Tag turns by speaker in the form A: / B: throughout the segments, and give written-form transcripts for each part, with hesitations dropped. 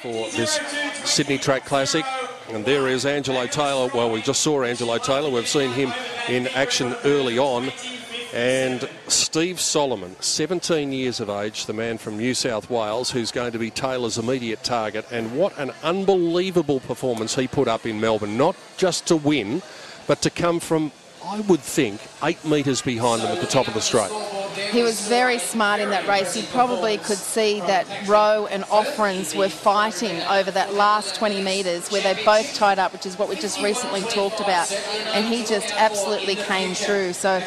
A: for this Sydney Track Classic. And there is Angelo Taylor. Well, we just saw Angelo Taylor. We've seen him in action early on. And Steve Solomon, 17 years of age, the man from New South Wales, who's going to be Taylor's immediate target. And what an unbelievable performance he put up in Melbourne, not just to win, but to come from, I would think, 8 metres behind them at the top of the straight.
B: He was very smart in that race. He probably could see that Wroe and Offerins were fighting over that last 20 metres where they both tied up, which is what we just recently talked about. And he just absolutely came through. So,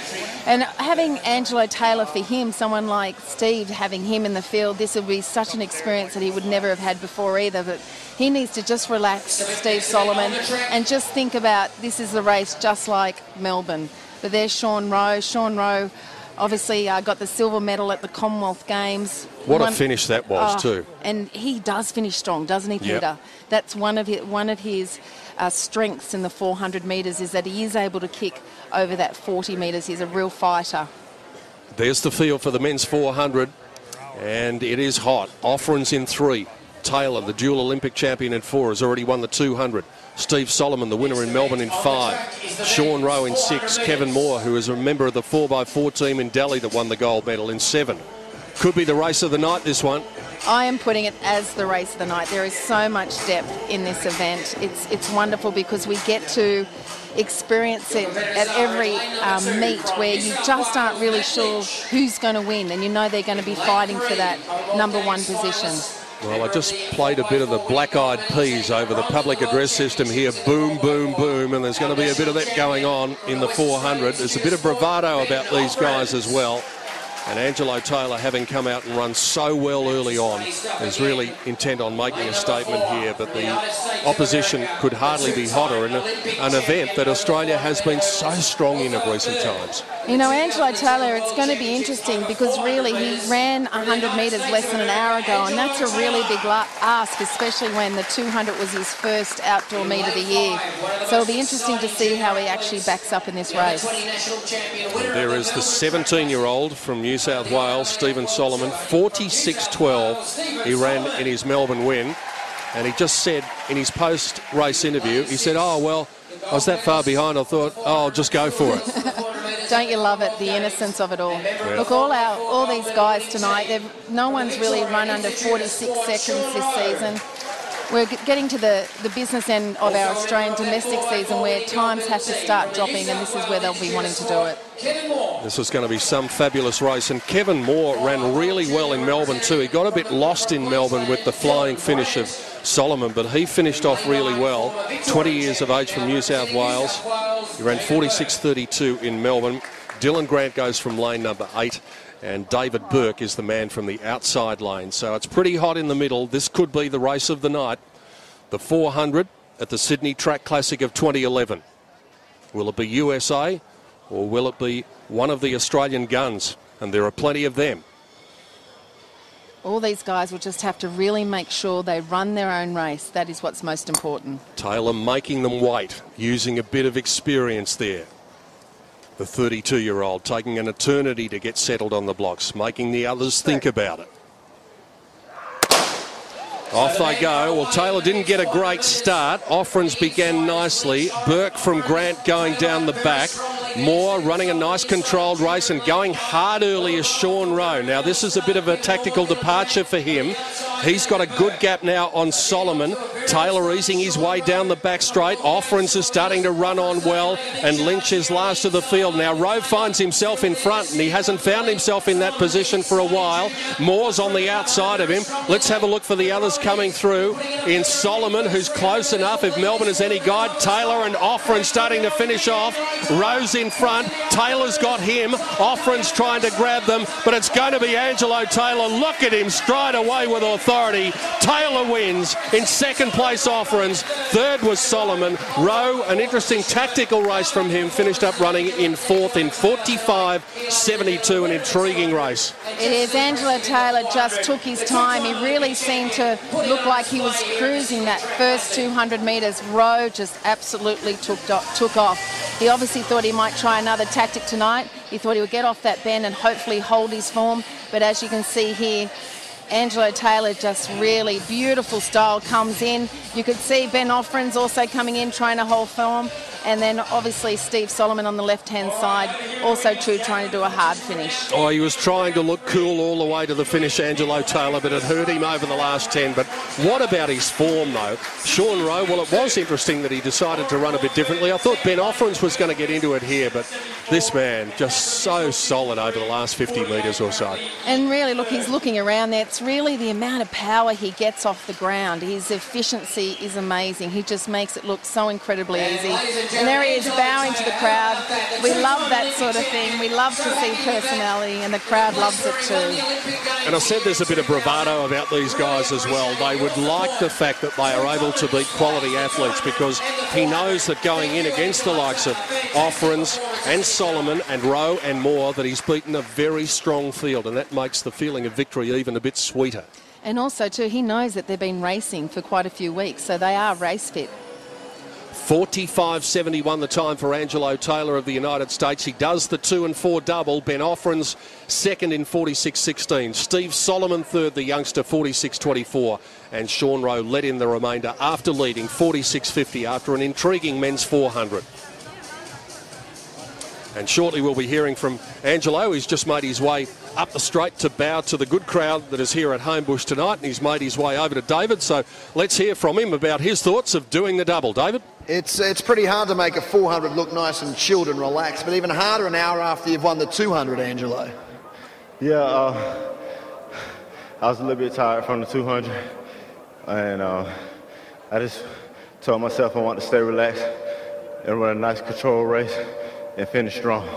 B: and having Angelo Taylor for him, someone like Steve, having him in the field, this would be such an experience that he would never have had before either. But he needs to just relax, Steve Solomon, and just think about this is the race just like Melbourne. But there's Sean Wroe. Sean Wroe obviously got the silver medal at the Commonwealth Games.
A: What a finish that was too.
B: And he does finish strong, doesn't he, Peter?
A: Yep.
B: That's one of his strengths in the 400 metres is that he is able to kick over that 40 metres. He's a real fighter.
A: There's the field for the men's 400, and it is hot. Offerins in 3. Taylor, the dual Olympic champion in 4, has already won the 200. Steve Solomon, the winner in Melbourne, in 5. Sean Wroe in 6. Kevin Moore, who is a member of the 4x4 team in Delhi that won the gold medal, in 7. Could be the race of the night, this one.
B: I am putting it as the race of the night. There is so much depth in this event. It's wonderful because we get to experience it at every meet where you just aren't really sure who's going to win, and you know they're going to be fighting for that #1 position.
A: Well, I just played a bit of the Black Eyed Peas over the public address system here. Boom, boom, boom. And there's going to be a bit of that going on in the 400. There's a bit of bravado about these guys as well. And Angelo Taylor, having come out and run so well early on, is really intent on making a statement here. But the opposition could hardly be hotter in an event that Australia has been so strong in of recent times.
B: You know, Angelo Taylor, it's going to be interesting because really he ran 100 metres less than an hour ago, and that's a really big ask, especially when the 200 was his first outdoor meet of the year. So it'll be interesting to see how he actually backs up in this race.
A: There is the 17-year-old from New South Wales, Steven Solomon, 46.12. He ran in his Melbourne win, and he just said in his post-race interview, he said, "Oh, well, I was that far behind, I thought, oh, I'll just go for it."
B: Don't you love it, the innocence of it all? Yeah. Look, all these guys tonight, no one's really run under 46 seconds this season. We're getting to the business end of our Australian domestic season where times have to start dropping, and this is where they'll be wanting to do it.
A: This is going to be some fabulous race, and Kevin Moore ran really well in Melbourne too. He got a bit lost in Melbourne with the flying finish of Solomon, but he finished off really well. 20 years of age from New South Wales. He ran 46.32 in Melbourne. Dylan Grant goes from lane number 8. And David Burke is the man from the outside lane. So it's pretty hot in the middle. This could be the race of the night. The 400 at the Sydney Track Classic of 2011. Will it be USA or will it be one of the Australian guns? And there are plenty of them.
B: All these guys will just have to really make sure they run their own race. That is what's most important.
A: Taylor making them wait, using a bit of experience there. The 32-year-old taking an eternity to get settled on the blocks, making the others think about it. Off they go. Well, Taylor didn't get a great start. Offerins began nicely. Burke from Grant going down the back. Moore running a nice controlled race and going hard early as Sean Wroe. Now, this is a bit of a tactical departure for him. He's got a good gap now on Solomon. Taylor easing his way down the back straight. Offerins is starting to run on well, and Lynch is last of the field. Now, Wroe finds himself in front, and he hasn't found himself in that position for a while. Moore's on the outside of him. Let's have a look for the others coming through in Solomon, who's close enough if Melbourne is any guide. Taylor and Offerins starting to finish off. Wroe's in front. Taylor's got him. Offerins trying to grab them, but it's going to be Angelo Taylor. Look at him stride away with authority. Taylor wins. In second place, Offerins. Third was Solomon. Wroe, an interesting tactical race from him, finished up running in fourth in 45.72, an intriguing race.
B: It is. Angelo Taylor just took his time. He really seemed to look like he was cruising that first 200 metres. Wroe just absolutely took off. He obviously thought he might try another tactic tonight. He thought he would get off that bend and hopefully hold his form. But as you can see here, Angelo Taylor, just really beautiful style, comes in. You could see Ben Offerins also coming in, trying to hold form. And then obviously Steve Solomon on the left-hand side, also too, trying to do a hard finish.
A: Oh, he was trying to look cool all the way to the finish, Angelo Taylor, but it hurt him over the last 10. But what about his form, though? Sean Wroe, well, it was interesting that he decided to run a bit differently. I thought Ben Offerins was going to get into it here, but this man just so solid over the last 50 metres or so.
B: And really, look, he's looking around there. It's really the amount of power he gets off the ground. His efficiency is amazing. He just makes it look so incredibly easy. And there he is, bowing to the crowd. We love that sort of thing. We love to see personality, and the crowd loves it too.
A: And I said there's a bit of bravado about these guys as well. They would like the fact that they are able to beat quality athletes, because he knows that going in against the likes of Offerins and Solomon and Wroe and more, that he's beaten a very strong field, and that makes the feeling of victory even a bit sweeter.
B: And also too, he knows that they've been racing for quite a few weeks, so they are race fit.
A: 45.71 the time for Angelo Taylor of the United States. He does the 2 and 4 double. Ben Offerins second in 46.16. Steve Solomon third, the youngster, 46.24. And Sean Wroe led in the remainder after leading 46.50 after an intriguing men's 400. And shortly we'll be hearing from Angelo. He's just made his way up the straight to bow to the good crowd that is here at Homebush tonight, and he's made his way over to David. So let's hear from him about his thoughts of doing the double. David?
C: It's pretty hard to make a 400 look nice and chilled and relaxed, but even harder an hour after you've won the 200, Angelo.
D: Yeah, I was a little bit tired from the 200, and I just told myself I want to stay relaxed and run a nice control race and finish strong.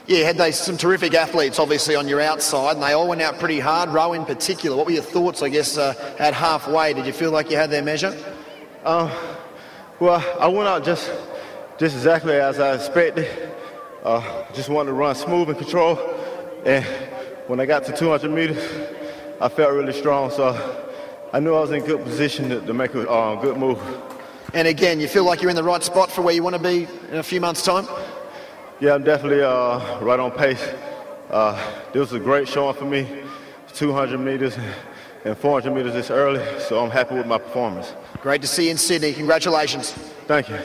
C: Yeah, had some terrific athletes obviously on your outside, and they all went out pretty hard, Wroe in particular. What were your thoughts, I guess, at halfway? Did you feel like you had their measure?
D: Well, I went out just exactly as I expected. Just wanted to run smooth and control, and when I got to 200 meters, I felt really strong, so I knew I was in good position to make a good move.
C: And again, you feel like you're in the right spot for where you want to be in a few months' time?
D: Yeah, I'm definitely right on pace. This was a great showing for me, 200 meters and 400 meters this early, so I'm happy with my performance.
C: Great to see you in Sydney. Congratulations.
D: Thank you.